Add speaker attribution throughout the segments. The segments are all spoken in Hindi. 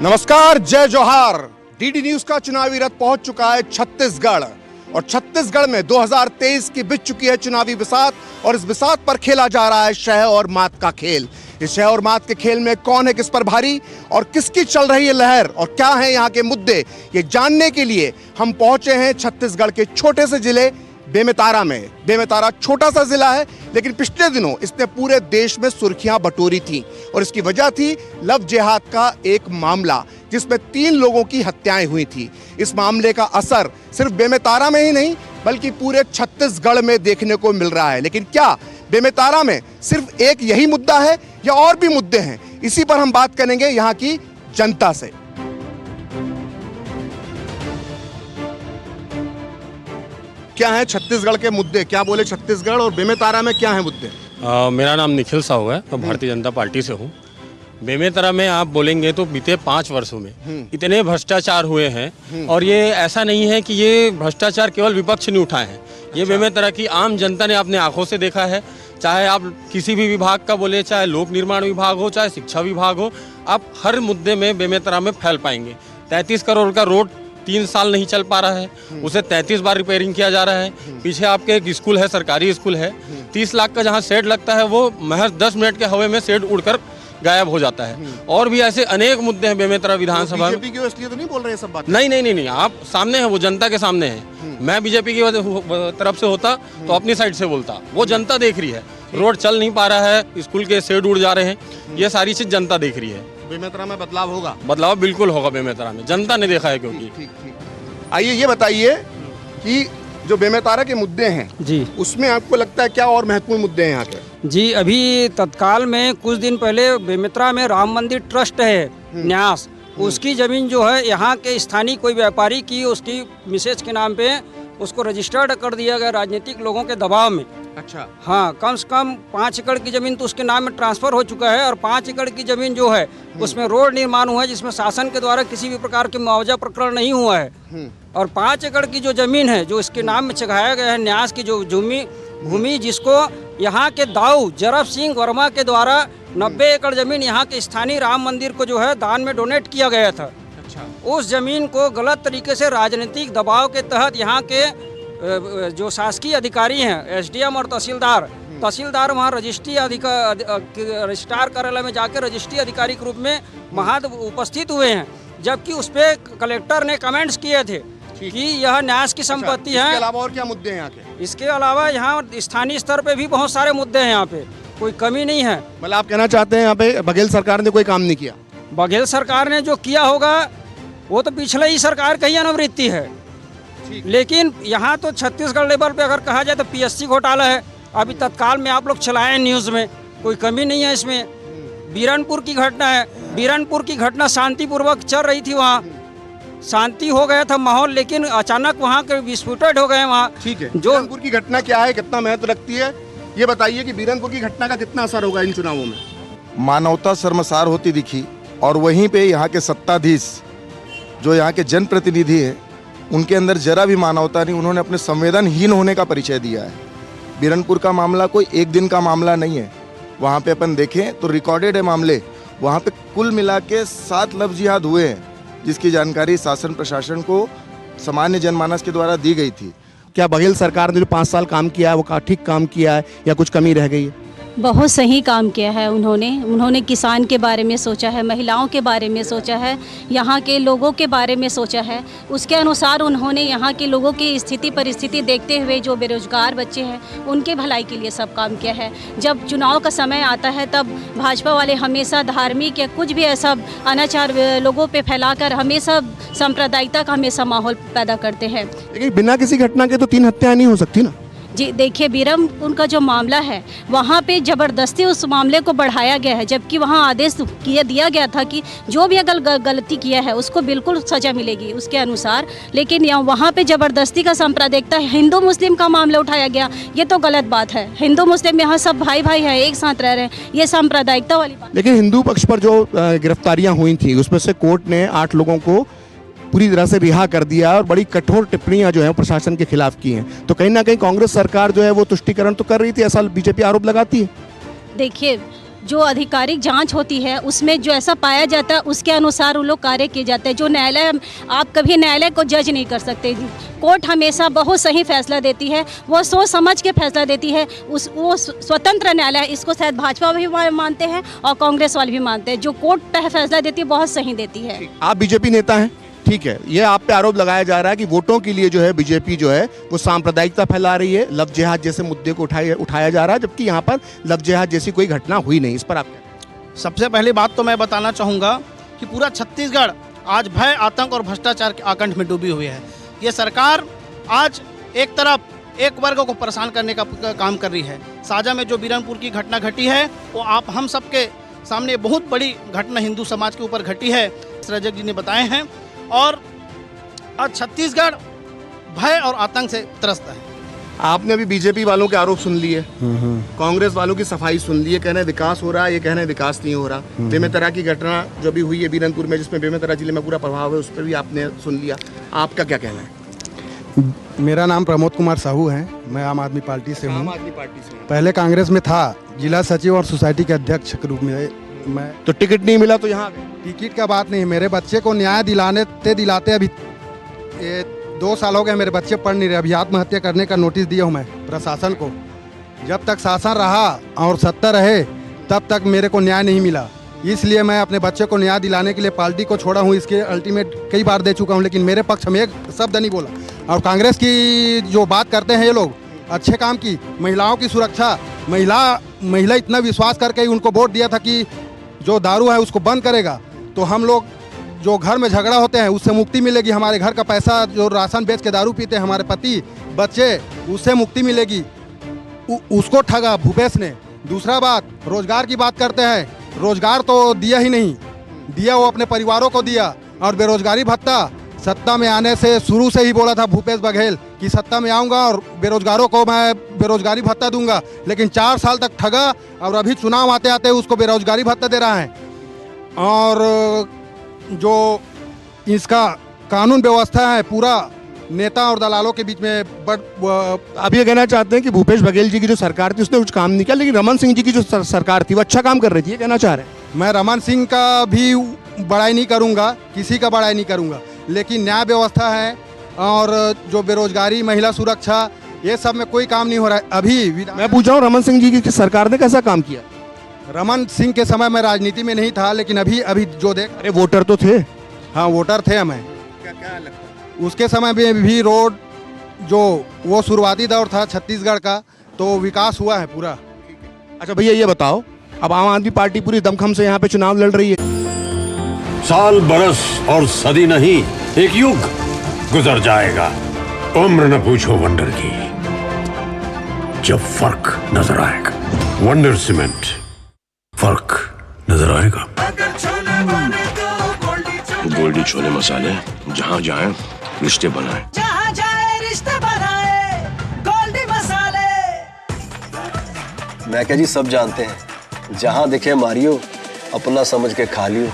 Speaker 1: नमस्कार, जय जोहार। डीडी न्यूज का चुनावी रथ पहुंच चुका है छत्तीसगढ़ और छत्तीसगढ़ में 2023 की बीत चुकी है चुनावी बिसात और इस बिसात पर खेला जा रहा है शह और मात का खेल। इस शह और मात के खेल में कौन है किस पर भारी और किसकी चल रही है लहर और क्या है यहाँ के मुद्दे, ये जानने के लिए हम पहुंचे हैं छत्तीसगढ़ के छोटे से जिले बेमेतरा में। बेमेतरा छोटा सा जिला है लेकिन पिछले दिनों इसने पूरे देश में सुर्खियां बटोरी थी और इसकी वजह थी लव जिहाद का एक मामला जिसमें 3 लोगों की हत्याएं हुई थी। इस मामले का असर सिर्फ बेमेतरा में ही नहीं बल्कि पूरे छत्तीसगढ़ में देखने को मिल रहा है। लेकिन क्या बेमेतरा में सिर्फ एक यही मुद्दा है या और भी मुद्दे हैं? इसी पर हम बात करेंगे यहाँ की जनता से। क्या है छत्तीसगढ़ के मुद्दे, क्या बोले छत्तीसगढ़ और बेमेतरा में क्या है मुद्दे?
Speaker 2: मेरा नाम निखिल साहू है, मैं भारतीय जनता पार्टी से हूँ। बेमेतरा में आप बोलेंगे तो बीते 5 वर्षों में इतने भ्रष्टाचार हुए हैं और ये ऐसा नहीं है कि ये भ्रष्टाचार केवल विपक्ष ने उठाए हैं। ये बेमेतरा की आम जनता ने अपने आंखों से देखा है। चाहे आप किसी भी विभाग का बोले, चाहे लोक निर्माण विभाग हो, चाहे शिक्षा विभाग हो, आप हर मुद्दे में बेमेतरा में फैल पाएंगे। 33 करोड़ का रोड 3 साल नहीं चल पा रहा है, उसे 33 बार रिपेयरिंग किया जा रहा है। पीछे आपके एक स्कूल है, सरकारी स्कूल है, 30 लाख का जहां शेड लगता है वो महज 10 मिनट के हवा में शेड उड़कर गायब हो जाता है। और भी ऐसे अनेक मुद्दे हैं बेमेतरा विधानसभा में।
Speaker 1: बीजेपी की इसलिए तो नहीं बोल रहे सब बात?
Speaker 2: नहीं, आप सामने हैं, वो जनता के सामने है। मैं बीजेपी की तरफ से होता तो अपनी साइड से बोलता। वो जनता देख रही है, रोड चल नहीं पा रहा है, स्कूल के शेड उड़ जा रहे हैं, ये सारी चीज जनता देख रही है।
Speaker 1: बेमेतरा में बदलाव होगा?
Speaker 2: बदलाव बिल्कुल होगा बेमेतरा में, जनता ने देखा है। क्योंकि
Speaker 1: ठीक। आइए ये बताइए कि जो बेमेतरा के मुद्दे हैं
Speaker 3: जी,
Speaker 1: उसमें आपको लगता है क्या और महत्वपूर्ण मुद्दे हैं यहाँ के?
Speaker 3: जी, अभी तत्काल में कुछ दिन पहले बेमेतरा में राम मंदिर ट्रस्ट है न्यास, उसकी ज़मीन जो है यहाँ के स्थानीय कोई व्यापारी की उसकी मिसेज के नाम पे उसको रजिस्टर्ड कर दिया गया राजनीतिक लोगों के दबाव में।
Speaker 1: अच्छा।
Speaker 3: हाँ, कम से कम 5 एकड़ की ज़मीन तो उसके नाम में ट्रांसफ़र हो चुका है और 5 एकड़ की ज़मीन जो है उसमें रोड निर्माण हुआ है जिसमें शासन के द्वारा किसी भी प्रकार के मुआवजा प्रकरण नहीं हुआ है। और 5 एकड़ की जो ज़मीन है जो इसके नाम में चढ़ाया गया है न्यास की जो भूमि जिसको यहाँ के दाऊ जरब सिंह वर्मा के द्वारा 90 एकड़ ज़मीन यहाँ के स्थानीय राम मंदिर को जो है दान में डोनेट किया गया था।
Speaker 1: अच्छा।
Speaker 3: उस ज़मीन को गलत तरीके से राजनीतिक दबाव के तहत यहाँ के जो शासकीय अधिकारी हैं एसडीएम और तहसीलदार वहाँ रजिस्ट्रार कार्यालय में जाकर रजिस्ट्री अधिकारी के रूप में महद उपस्थित हुए हैं, जबकि उस पर कलेक्टर ने कमेंट्स किए थे कि यह न्यास की संपत्ति है।
Speaker 1: इसके अलावा और क्या मुद्दे हैं यहाँ के?
Speaker 3: इसके अलावा यहाँ स्थानीय स्तर पे भी बहुत सारे मुद्दे हैं, यहाँ पे कोई कमी नहीं है।
Speaker 1: मतलब आप कहना चाहते हैं यहाँ पे बघेल सरकार ने कोई काम नहीं किया?
Speaker 3: बघेल सरकार ने जो किया होगा वो तो पिछले ही सरकार का ही अनुवृत्ति है, लेकिन यहाँ तो छत्तीसगढ़ लेवल पे अगर कहा जाए तो पीएससी घोटाला है। अभी तत्काल में आप लोग चलाए न्यूज़ में, कोई कमी नहीं है इसमें। बीरनपुर की घटना है, बीरनपुर की घटना शांतिपूर्वक चल रही थी, वहाँ शांति हो गया था माहौल, लेकिन अचानक वहाँ के विस्फोट हो गए वहाँ।
Speaker 1: ठीक है, जो बीरनपुर की घटना क्या है, कितना महत्व रखती है, ये बताइए कि बीरनपुर की घटना का कितना असर होगा इन चुनावों में?
Speaker 4: मानवता शर्मसार होती दिखी और वहीं पे यहाँ के सत्ताधीश जो यहाँ के जनप्रतिनिधि हैं उनके अंदर जरा भी मानवता नहीं, उन्होंने अपने संवेदनहीन होने का परिचय दिया है। बीरनपुर का मामला कोई एक दिन का मामला नहीं है, वहाँ पे अपन देखें तो रिकॉर्डेड है मामले। वहाँ पे कुल मिला के 7 लव जिहाद हुए हैं जिसकी जानकारी शासन प्रशासन को सामान्य जनमानस के द्वारा दी गई थी।
Speaker 1: क्या बघेल सरकार ने जो 5 साल काम किया है वो ठीक काम किया है या कुछ कमी रह गई है?
Speaker 5: बहुत सही काम किया है उन्होंने किसान के बारे में सोचा है, महिलाओं के बारे में सोचा है, यहाँ के लोगों के बारे में सोचा है। उसके अनुसार उन्होंने यहाँ के लोगों की स्थिति परिस्थिति देखते हुए जो बेरोजगार बच्चे हैं उनके भलाई के लिए सब काम किया है। जब चुनाव का समय आता है तब भाजपा वाले हमेशा धार्मिक या कुछ भी ऐसा अनाचार लोगों पे फैलाकर हमेशा सांप्रदायिकता का हमेशा माहौल पैदा करते हैं।
Speaker 1: लेकिन बिना किसी घटना के तो 3 हत्याएं नहीं हो सकती ना?
Speaker 5: जी देखिए, बीरनपुर का जो मामला है वहाँ पे ज़बरदस्ती उस मामले को बढ़ाया गया है, जबकि वहाँ आदेश दिया गया था कि जो भी अगर गलती किया है उसको बिल्कुल सज़ा मिलेगी उसके अनुसार। लेकिन यहाँ वहाँ पे ज़बरदस्ती का सांप्रदायिकता हिंदू मुस्लिम का मामला उठाया गया, ये तो गलत बात है। हिंदू मुस्लिम यहाँ सब भाई हैं, एक साथ रह रहे हैं, ये सांप्रदायिकता वाली बात।
Speaker 1: लेकिन हिंदू पक्ष पर जो गिरफ्तारियाँ हुई थी उसमें से कोर्ट ने 8 लोगों को पूरी तरह से रिहा कर दिया और बड़ी कठोर टिप्पणियां जो है प्रशासन के खिलाफ की हैं। तो कहीं ना कहीं कांग्रेस सरकार जो है वो तुष्टीकरण तो कर रही थी, ऐसा बीजेपी आरोप लगाती है।
Speaker 5: देखिए, जो आधिकारिक जांच होती है उसमें जो ऐसा पाया जाता है उसके अनुसार उन लोग कार्य किए जाते हैं। जो न्यायालय, आप कभी न्यायालय को जज नहीं कर सकते। कोर्ट हमेशा बहुत सही फैसला देती है, वो सोच समझ के फैसला देती है। वो स्वतंत्र न्यायालय है, इसको शायद भाजपा भी मानते हैं और कांग्रेस वाले भी मानते हैं। जो कोर्ट फैसला देती है बहुत सही देती है।
Speaker 1: आप बीजेपी नेता हैं, ठीक है, ये आप पे आरोप लगाया जा रहा है कि वोटों के लिए जो है बीजेपी जो है वो सांप्रदायिकता फैला रही है, लव जिहाद जैसे मुद्दे को उठाया जा रहा है, जबकि यहाँ पर लव जिहाद जैसी कोई घटना हुई नहीं। इस पर आप क्या?
Speaker 6: सबसे पहली बात तो मैं बताना चाहूँगा कि पूरा छत्तीसगढ़ आज भय, आतंक और भ्रष्टाचार के आकंठ में डूबी हुई है। ये सरकार आज एक तरफ एक वर्ग को परेशान करने का काम कर रही है। साजा में जो बीरनपुर की घटना घटी है वो आप हम सबके सामने बहुत बड़ी घटना हिंदू समाज के ऊपर घटी है, रजक जी ने बताए हैं। और आज छत्तीसगढ़ भय और आतंक से त्रस्त है।
Speaker 1: आपने अभी बीजेपी वालों के आरोप सुन लिए, कांग्रेस वालों की सफाई सुन ली है, कहना है विकास हो रहा है, ये कहना है विकास नहीं हो रहा। बेमेतरा की घटना जो भी हुई है बीरनपुर में, जिसमें बेमेतरा जिले में पूरा प्रभाव है, उस पर भी आपने सुन लिया। आपका क्या कहना है?
Speaker 7: मेरा नाम प्रमोद कुमार साहू है, मैं आम आदमी पार्टी से हूँ।
Speaker 1: आम आदमी पार्टी से
Speaker 7: पहले कांग्रेस में था, जिला सचिव और सोसाइटी के अध्यक्ष के रूप में मैं।
Speaker 1: तो टिकट नहीं मिला तो यहाँ आ गए?
Speaker 7: टिकट का बात नहीं, मेरे बच्चे को न्याय दिलाते अभी 2 साल हो गए, मेरे बच्चे पढ़ नहीं रहे। अभी आत्महत्या करने का नोटिस दिया हूँ मैं प्रशासन को। जब तक शासन रहा और सत्ता रहे तब तक मेरे को न्याय नहीं मिला, इसलिए मैं अपने बच्चे को न्याय दिलाने के लिए पार्टी को छोड़ा हूँ। इसके अल्टीमेट कई बार दे चुका हूँ, लेकिन मेरे पक्ष में एक शब्द नहीं बोला। और कांग्रेस की जो बात करते हैं ये लोग अच्छे काम की, महिलाओं की सुरक्षा, महिला इतना विश्वास करके ही उनको वोट दिया था कि जो दारू है उसको बंद करेगा, तो हम लोग जो घर में झगड़ा होते हैं उससे मुक्ति मिलेगी। हमारे घर का पैसा जो राशन बेच के दारू पीते हैं हमारे पति बच्चे, उससे मुक्ति मिलेगी। उसको ठगा भूपेश ने। दूसरा बात, रोजगार की बात करते हैं, रोजगार तो दिया ही नहीं, दिया वो अपने परिवारों को दिया। और बेरोजगारी भत्ता सत्ता में आने से शुरू से ही बोला था भूपेश बघेल कि सत्ता में आऊँगा और बेरोजगारों को मैं बेरोजगारी भत्ता दूंगा, लेकिन 4 साल तक ठगा और अभी चुनाव आते आते उसको बेरोजगारी भत्ता दे रहा है। और जो इसका कानून व्यवस्था है पूरा नेता और दलालों के बीच में
Speaker 1: आप ये कहना चाहते हैं कि भूपेश बघेल जी की जो सरकार थी उसने कुछ काम नहीं किया, लेकिन रमन सिंह जी की जो सरकार थी वो अच्छा काम कर रही थी, ये कहना चाह रहे हैं?
Speaker 7: मैं रमन सिंह का भी बड़ाई नहीं करूंगा, किसी का बड़ाई नहीं करूंगा, लेकिन न्याय व्यवस्था है और जो बेरोजगारी, महिला सुरक्षा, ये सब में कोई काम नहीं हो रहा है। अभी
Speaker 1: मैं पूछ रहा हूँ रमन सिंह जी की सरकार ने कैसा काम किया?
Speaker 7: रमन सिंह के समय में राजनीति में नहीं था, लेकिन अभी जो देख,
Speaker 1: अरे वोटर तो थे।
Speaker 7: हाँ वोटर थे हमें।
Speaker 1: क्या लगता है?
Speaker 7: उसके समय में भी रोड जो वो शुरुआती दौर था छत्तीसगढ़ का, तो विकास हुआ है पूरा।
Speaker 1: अच्छा भैया ये बताओ, अब आम आदमी पार्टी पूरी दमखम से यहाँ पे चुनाव लड़ रही है।
Speaker 8: साल, बरस और सदी नहीं, एक युग गुजर जाएगा, उम्र न पूछो वंडर की, जब फर्क नजर आएगा। वंडर सीमेंट, फर्क नजर आएगा।
Speaker 9: गोल्डी छोले मसाले, जहाँ जाए रिश्ते बनाए,
Speaker 10: जहाँ जाए रिश्ते बनाए, गोल्डी मसाले।
Speaker 11: मैं क्या जी, सब जानते हैं, जहाँ दिखे मारियो, अपना समझ के खा लियो।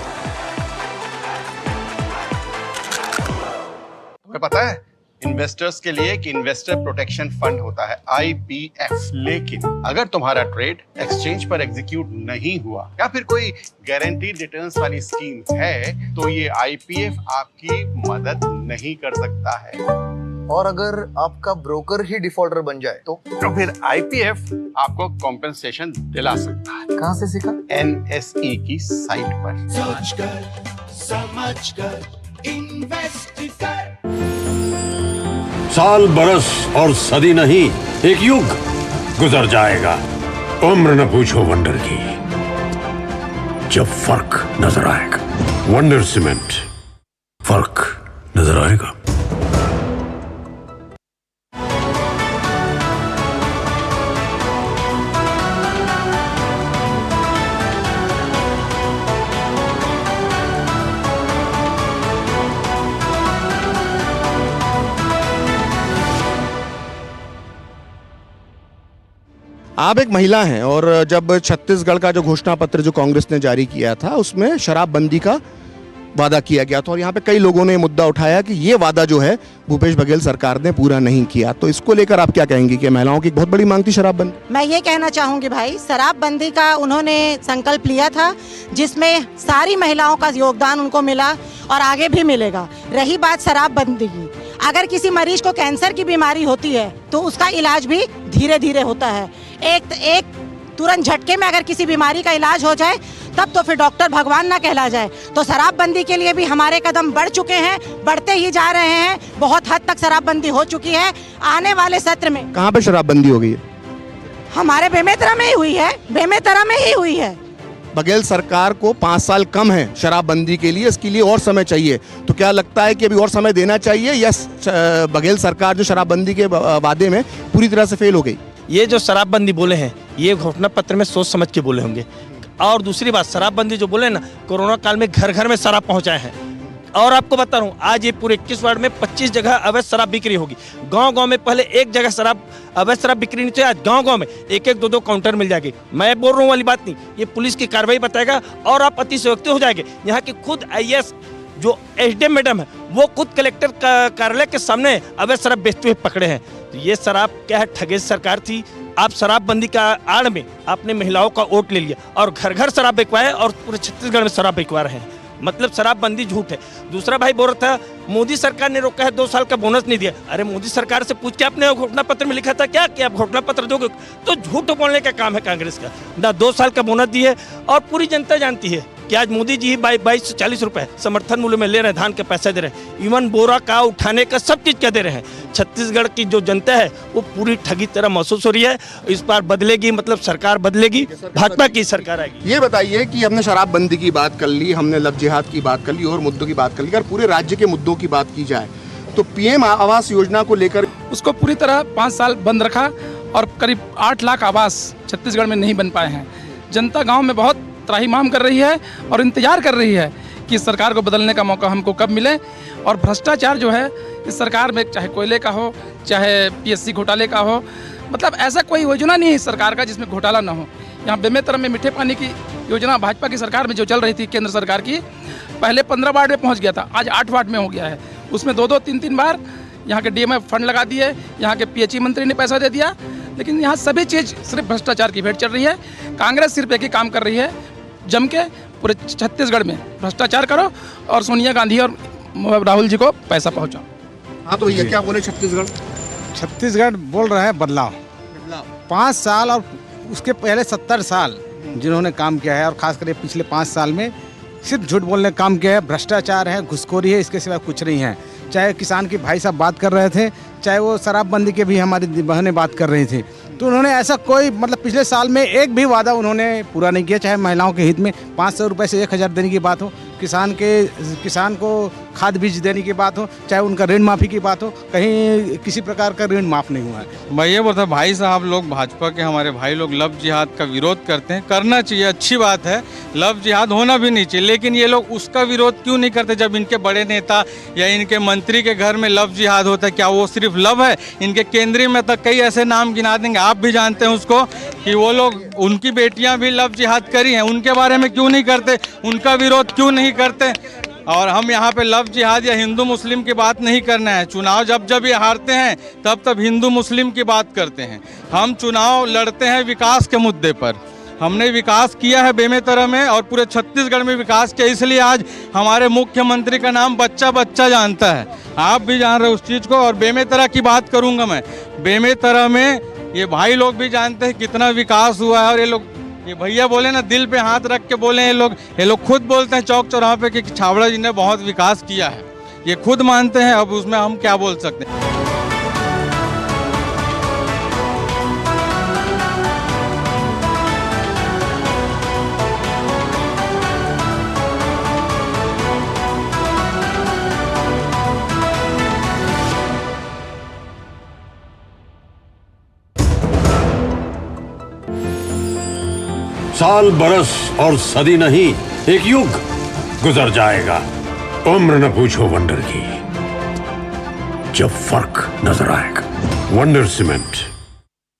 Speaker 12: तुम्हें पता है इन्वेस्टर्स के लिए कि इन्वेस्टर प्रोटेक्शन फंड होता है IPF, लेकिन अगर तुम्हारा ट्रेड एक्सचेंज पर एग्जीक्यूट नहीं हुआ या फिर कोई गारंटीड रिटर्न्स वाली स्कीम है तो ये IPF आपकी मदद नहीं कर सकता है।
Speaker 4: और अगर आपका ब्रोकर ही डिफॉल्टर बन जाए तो
Speaker 12: फिर IPF आपको कॉम्पेंसेशन दिला सकता है।
Speaker 4: कहाँ से सीखा?
Speaker 12: NSE की साइट पर।
Speaker 10: सोचकर समझकर इन्वेस्ट कर।
Speaker 8: साल, बरस और सदी नहीं, एक युग गुजर जाएगा, उम्र न पूछो वंडर की, जब फर्क नजर आएगा। वंडर सीमेंट, फर्क नजर आएगा।
Speaker 1: आप एक महिला हैं और जब छत्तीसगढ़ का जो घोषणा पत्र जो कांग्रेस ने जारी किया था उसमें शराबबंदी का वादा किया गया था और यहाँ पे कई लोगों ने मुद्दा उठाया कि ये वादा जो है भूपेश बघेल सरकार ने पूरा नहीं किया। तो इसको लेकर आप क्या कहेंगी कि महिलाओं की एक बहुत बड़ी मांग थी शराबबंदी?
Speaker 10: मैं ये कहना चाहूंगी भाई, शराबबंदी का उन्होंने संकल्प लिया था जिसमें सारी महिलाओं का योगदान उनको मिला और आगे भी मिलेगा। रही बात शराबबंदी की, अगर किसी मरीज को कैंसर की बीमारी होती है तो उसका इलाज भी धीरे धीरे होता है। एक तुरंत झटके में अगर किसी बीमारी का इलाज हो जाए तब तो फिर डॉक्टर भगवान ना कहला जाए। तो शराबबंदी के लिए भी हमारे कदम बढ़ चुके हैं, बढ़ते ही जा रहे हैं। बहुत हद तक शराबबंदी हो चुकी है। आने वाले सत्र में
Speaker 1: कहाँ पे शराबबंदी हो गई है?
Speaker 10: हमारे बेमेतरा में ही हुई है, बेमेतरा में ही हुई है।
Speaker 1: बघेल सरकार को 5 साल कम है शराबबंदी के लिए, इसके लिए और समय चाहिए। तो क्या लगता है कि अभी और समय देना चाहिए या बघेल सरकार जो शराबबंदी के वादे में पूरी तरह से फेल हो गई?
Speaker 6: ये जो शराबबंदी बोले हैं ये घोषणा पत्र में सोच समझ के बोले होंगे। और दूसरी बात, शराबबंदी जो बोले ना, कोरोना काल में घर घर में शराब पहुंचाए हैं। और आपको बता रहा हूँ, आज ये पूरे 21 वार्ड में 25 जगह अवैध शराब बिक्री होगी। गांव-गांव में पहले एक जगह अवैध शराब बिक्री नहीं थी, आज गांव-गांव में 1-1, 2-2 काउंटर मिल जाएगी। मैं बोल रहा हूँ वाली बात नहीं, ये पुलिस की कार्रवाई बताएगा और आप अतिशयोक्ति हो जाएंगे। यहाँ की खुद IAS जो SDM मैडम है वो खुद कलेक्टर कार्यालय के सामने अवैध शराब बेचते हुए पकड़े हैं। तो ये शराब क्या है, ठगेश सरकार थी। आप शराबबंदी का आड़ में आपने महिलाओं का वोट ले लिया और घर घर शराब बिकवाए और पूरे छत्तीसगढ़ में शराब बिकवा रहे हैं। मतलब शराबबंदी झूठ है। दूसरा भाई बोल रहा था मोदी सरकार ने रोका है, 2 साल का बोनस नहीं दिया। अरे मोदी सरकार से पूछ के आपने घोषणा पत्र में लिखा था क्या कि आप घोषणा पत्र दोगे? तो झूठ बोलने का काम है कांग्रेस का। ना 2 साल का बोनस दिए और पूरी जनता जानती है कि आज मोदी जी 2240 रुपए समर्थन मूल्य में ले रहे हैं, धान के पैसे दे रहे हैं, इवन बोरा का उठाने का सब चीज क्या दे रहे हैं। छत्तीसगढ़ की जो जनता है वो पूरी ठगी तरह महसूस हो रही है। इस बार बदलेगी, मतलब सरकार बदलेगी, भाजपा की सरकार आएगी।
Speaker 1: ये बताइए कि हमने शराबबंदी की बात कर ली, हमने लव जिहाद की बात कर ली और मुद्दों की बात कर ली। अगर पूरे राज्य के मुद्दों की बात की जाए तो PM आवास योजना को लेकर
Speaker 13: उसको पूरी तरह 5 साल बंद रखा और करीब 8 लाख आवास छत्तीसगढ़ में नहीं बन पाए हैं। जनता गाँव में बहुत त्राहिमाम कर रही है और इंतजार कर रही है कि सरकार को बदलने का मौका हमको कब मिले। और भ्रष्टाचार जो है इस सरकार में, चाहे कोयले का हो, चाहे PSC घोटाले का हो, मतलब ऐसा कोई योजना नहीं है इस सरकार का जिसमें घोटाला ना हो। यहाँ बेमेतरा में मीठे पानी की योजना भाजपा की सरकार में जो चल रही थी, केंद्र सरकार की, पहले 15 वार्ड में पहुँच गया था, आज 8 वार्ड में हो गया है। उसमें 2-2, 3-3 बार यहाँ के DMF फंड लगा दिए, यहाँ के PHE मंत्री ने पैसा दे दिया, लेकिन यहाँ सभी चीज़ सिर्फ भ्रष्टाचार की भेंट चल रही है। कांग्रेस सिर्फ एक ही काम कर रही है, जम के पूरे छत्तीसगढ़ में भ्रष्टाचार करो और सोनिया गांधी और राहुल जी को पैसा पहुंचाओ।
Speaker 1: हाँ तो ये क्या बोले
Speaker 7: छत्तीसगढ़ बोल रहा है बदलाव। 5 साल और उसके पहले 70 साल जिन्होंने काम किया है और खासकर पिछले 5 साल में सिर्फ झूठ बोलने का काम किया है। भ्रष्टाचार है, घुसखोरी है, इसके सिवा कुछ नहीं है। चाहे किसान के भाई साहब बात कर रहे थे, चाहे वो शराबबंदी के भी हमारी बहनें बात कर रही थी, तो उन्होंने ऐसा कोई मतलब पिछले साल में एक भी वादा उन्होंने पूरा नहीं किया। चाहे महिलाओं के हित में 500 रुपये से 1000 देने की बात हो, किसान को खाद बीज देने की बात हो, चाहे उनका ऋण माफ़ी की बात हो, कहीं किसी प्रकार का ऋण माफ़ नहीं हुआ है।
Speaker 13: मैं ये बोलता भाई साहब लोग भाजपा के हमारे भाई लोग लव जिहाद का विरोध करते हैं, करना चाहिए, अच्छी बात है, लव जिहाद होना भी नहीं चाहिए, लेकिन ये लोग उसका विरोध क्यों नहीं करते जब इनके बड़े नेता या इनके मंत्री के घर में लव जिहाद होता है? क्या वो सिर्फ लव है? इनके केंद्रीय में तक कई ऐसे नाम गिना देंगे, आप भी जानते हैं उसको, कि वो लोग, उनकी बेटियां भी लव जिहाद करी हैं, उनके बारे में क्यों नहीं करते? उनका विरोध क्यों नहीं करते? और हम यहाँ पे लव जिहाद या हिंदू मुस्लिम की बात नहीं करना है। चुनाव जब ये हारते हैं तब हिंदू मुस्लिम की बात करते हैं। हम चुनाव लड़ते हैं विकास के मुद्दे पर। हमने विकास किया है बेमेतरा में और पूरे छत्तीसगढ़ में विकास किया, इसलिए आज हमारे मुख्यमंत्री का नाम बच्चा बच्चा जानता है। आप भी जान रहे उस चीज़ को। और बेमेतरा की बात करूँगा मैं, बेमेतरा में ये भाई लोग भी जानते हैं कितना विकास हुआ है। और ये भैया बोले ना, दिल पे हाथ रख के बोले, ये लोग खुद बोलते हैं चौक चौराहे पे कि छाबड़ा जी ने बहुत विकास किया है, ये खुद मानते हैं। अब उसमें हम क्या बोल सकते हैं?
Speaker 8: साल बरस और सदी नहीं, एक युग गुजर जाएगा। उम्र न पूछो वंडर की, जब फर्क नजर आएगा। वंडर सीमेंट,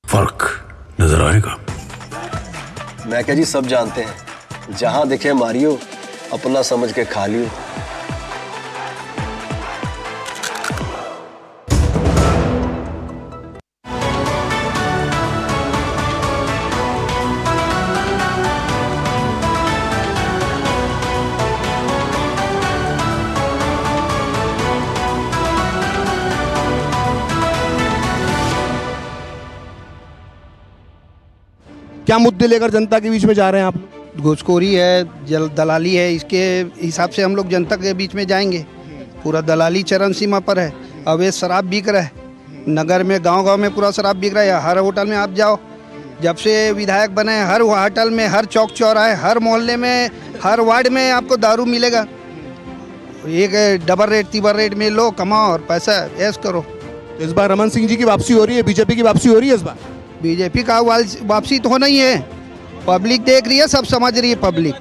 Speaker 8: फर्क नजर आएगा।
Speaker 11: मैं क्या जी, सब जानते हैं, जहां दिखे मारियो, अपना समझ के खा लियो।
Speaker 1: क्या मुद्दे लेकर जनता के बीच में जा रहे हैं आप लोग?
Speaker 7: घूसखोरी है, दलाली है, इसके हिसाब से हम लोग जनता के बीच में जाएंगे। पूरा दलाली चरम सीमा पर है, अवैध शराब बिक रहा है नगर में, गांव-गांव में पूरा शराब बिक रहा है। हर होटल में आप जाओ, जब से विधायक बने हैं, हर होटल में, हर चौक चौराहे, हर मोहल्ले में, हर वार्ड में आपको दारू मिलेगा। एक डबल रेट तिबर रेट में लो, कमाओ और पैसा ऐश करो।
Speaker 1: तो इस बार रमन सिंह जी की वापसी हो रही है, बीजेपी की वापसी हो रही है इस बार?
Speaker 7: बीजेपी का वापसी तो होना ही है, पब्लिक देख रही है, सब समझ रही है पब्लिक।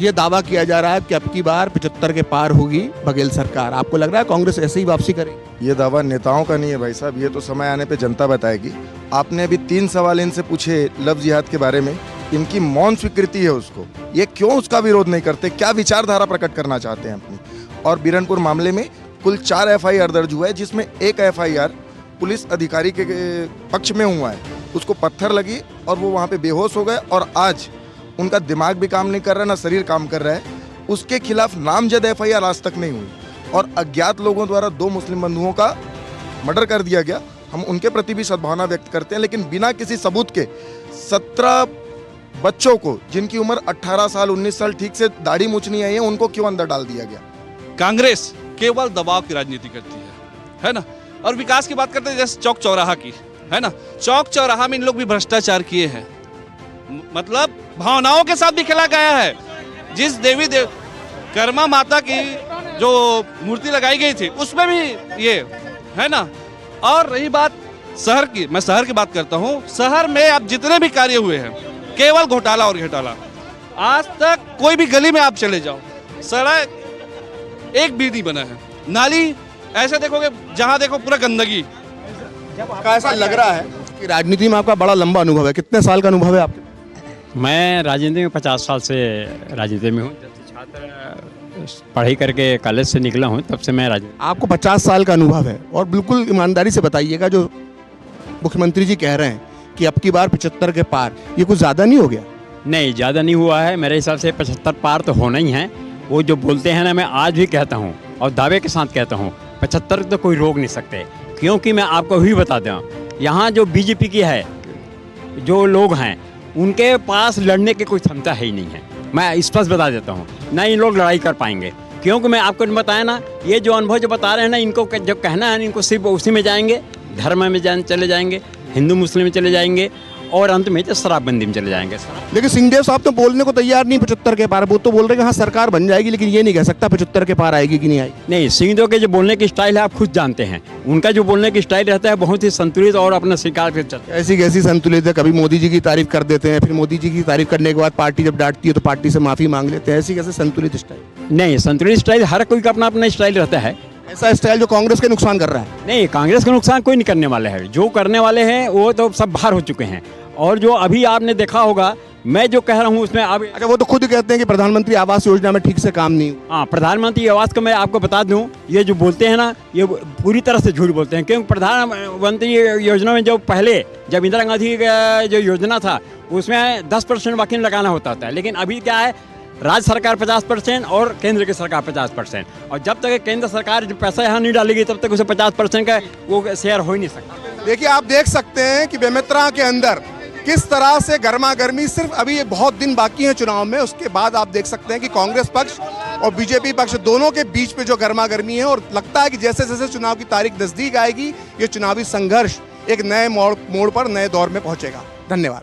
Speaker 1: ये दावा किया जा रहा है कि अब की बार 75 के पार होगी बघेल सरकार। आपको लग रहा है कांग्रेस ऐसे ही वापसी करेगी?
Speaker 4: ये दावा नेताओं का नहीं है भाई साहब, ये तो समय आने पे जनता बताएगी। आपने अभी 3 सवाल इनसे पूछे लव जिहाद के बारे में, इनकी मौन स्वीकृति है उसको। ये क्यों उसका विरोध नहीं करते, क्या विचारधारा प्रकट करना चाहते हैं अपनी? और बीरनपुर मामले में कुल 4 FIR दर्ज हुआ है, जिसमें एक FIR पुलिस अधिकारी के पक्ष में हुआ है। उसको पत्थर लगी और वो वहाँ पे बेहोश हो गए, और आज उनका दिमाग भी काम नहीं कर रहा, ना शरीर काम कर रहा है। उसके खिलाफ नामजद FIR आज तक नहीं हुई, और अज्ञात लोगों द्वारा 2 मुस्लिम बंधुओं का मर्डर कर दिया गया। हम उनके प्रति भी सद्भावना व्यक्त करते हैं, लेकिन बिना किसी सबूत के 17 बच्चों को, जिनकी उम्र 18 साल 19 साल ठीक से दाढ़ी मूछ नहीं आई है, उनको क्यों अंदर डाल दिया गया?
Speaker 14: कांग्रेस केवल दबाव की राजनीति करती है ना? और विकास की बात करते हैं, जैसे चौक चौराहा की, है ना? चौक चौराहा में इन लोग भी भ्रष्टाचार किए हैं, मतलब भावनाओं के साथ भी खेला गया है। जिस कर्मा माता की जो मूर्ति लगाई गई थी, उसमें भी ये है ना। और रही बात शहर की, मैं शहर की बात करता हूँ। शहर में अब जितने भी कार्य हुए हैं, केवल घोटाला और घोटाला। आज तक कोई भी गली में आप चले जाओ, सड़क एक भी नहीं बना है, नाली ऐसे देखोगे जहाँ देखो पूरा गंदगी।
Speaker 1: ऐसा लग रहा है कि राजनीति में आपका बड़ा लंबा अनुभव है, कितने साल का अनुभव है आपके?
Speaker 2: मैं राजनीति में 50 साल से राजनीति में हूँ। जब से छात्र पढ़ाई करके कॉलेज से निकला हूँ, तब से मैं राजनीति।
Speaker 1: आपको 50 साल का अनुभव है, और बिल्कुल ईमानदारी से बताइएगा, जो मुख्यमंत्री जी कह रहे हैं कि अब की बार 75 के पार, ये कुछ ज़्यादा नहीं हो गया?
Speaker 2: नहीं, ज़्यादा नहीं हुआ है। मेरे हिसाब से 75 पार तो होना ही है। वो जो बोलते हैं ना, मैं आज भी कहता हूँ और दावे के साथ कहता हूँ, 75 तो कोई रोक नहीं सकते। क्योंकि मैं आपको भी बता दूँ, यहाँ जो बीजेपी की है, जो लोग हैं, उनके पास लड़ने की कोई क्षमता है ही नहीं है। मैं स्पष्ट बता देता हूँ, ना इन लोग लड़ाई कर पाएंगे। क्योंकि मैं आपको बताया ना, ये जो अनुभव जो बता रहे हैं ना, इनको जो कहना है, इनको सिर्फ उसी में जाएंगे, धर्म में चले जाएंगे, हिंदू मुस्लिम में चले जाएंगे, और अंत में शराबबंदी में चले जाएंगे।
Speaker 1: लेकिन सिंहदेव साहब तो बोलने को तैयार नहीं 75 के पार। वो तो बोल रहे हैं कि हाँ सरकार बन जाएगी, लेकिन ये नहीं कह सकता 75 के पार आएगी कि नहीं आएगी।
Speaker 2: नहीं, सिंहदेव के जो बोलने की स्टाइल है, आप खुद जानते हैं। उनका जो बोलने की स्टाइल रहता है, बहुत ही संतुलित और अपना स्वीकार कर चलता है।
Speaker 1: ऐसी कैसी संतुलित है? कभी मोदी जी की तारीफ कर देते हैं, फिर मोदी जी की तारीफ करने के बाद पार्टी जब डांटती है तो पार्टी से माफी मांग लेते हैं। ऐसी कैसे संतुलित स्टाइल?
Speaker 2: नहीं, संतुलित स्टाइल हर कोई का अपना अपना स्टाइल रहता है।
Speaker 1: ऐसा स्टाइल जो कांग्रेस के नुकसान कर रहा है?
Speaker 2: नहीं, कांग्रेस का नुकसान कोई नहीं करने वाले है। जो करने वाले हैं वो तो सब बाहर हो चुके हैं। और जो अभी आपने देखा होगा, मैं जो कह रहा हूँ उसमें अब,
Speaker 1: अच्छा, वो तो खुद कहते हैं कि प्रधानमंत्री आवास योजना में ठीक से काम नहीं हुआ।
Speaker 2: हाँ, प्रधानमंत्री आवास का मैं आपको बता दूं, ये जो बोलते हैं ना, ये पूरी तरह से झूठ बोलते हैं। क्योंकि प्रधानमंत्री योजना में जो पहले, जब इंदिरा गांधी का जो योजना था, उसमें 10% वकील लगाना होता था। लेकिन अभी क्या है, राज्य सरकार 50% और केंद्र की सरकार 50%। और जब तक केंद्र सरकार जो पैसा यहाँ नहीं डालेगी, तब तक उसे 50% का वो शेयर हो ही नहीं सकता।
Speaker 1: देखिए, आप देख सकते हैं कि बेमेतरा के अंदर किस तरह से गर्मा गर्मी, सिर्फ अभी ये बहुत दिन बाकी हैं चुनाव में, उसके बाद आप देख सकते हैं कि कांग्रेस पक्ष और बीजेपी पक्ष दोनों के बीच में जो गर्मा गर्मी है। और लगता है कि जैसे जैसे चुनाव की तारीख नजदीक आएगी, ये चुनावी संघर्ष एक नए मोड़ पर, नए दौर में पहुंचेगा। धन्यवाद।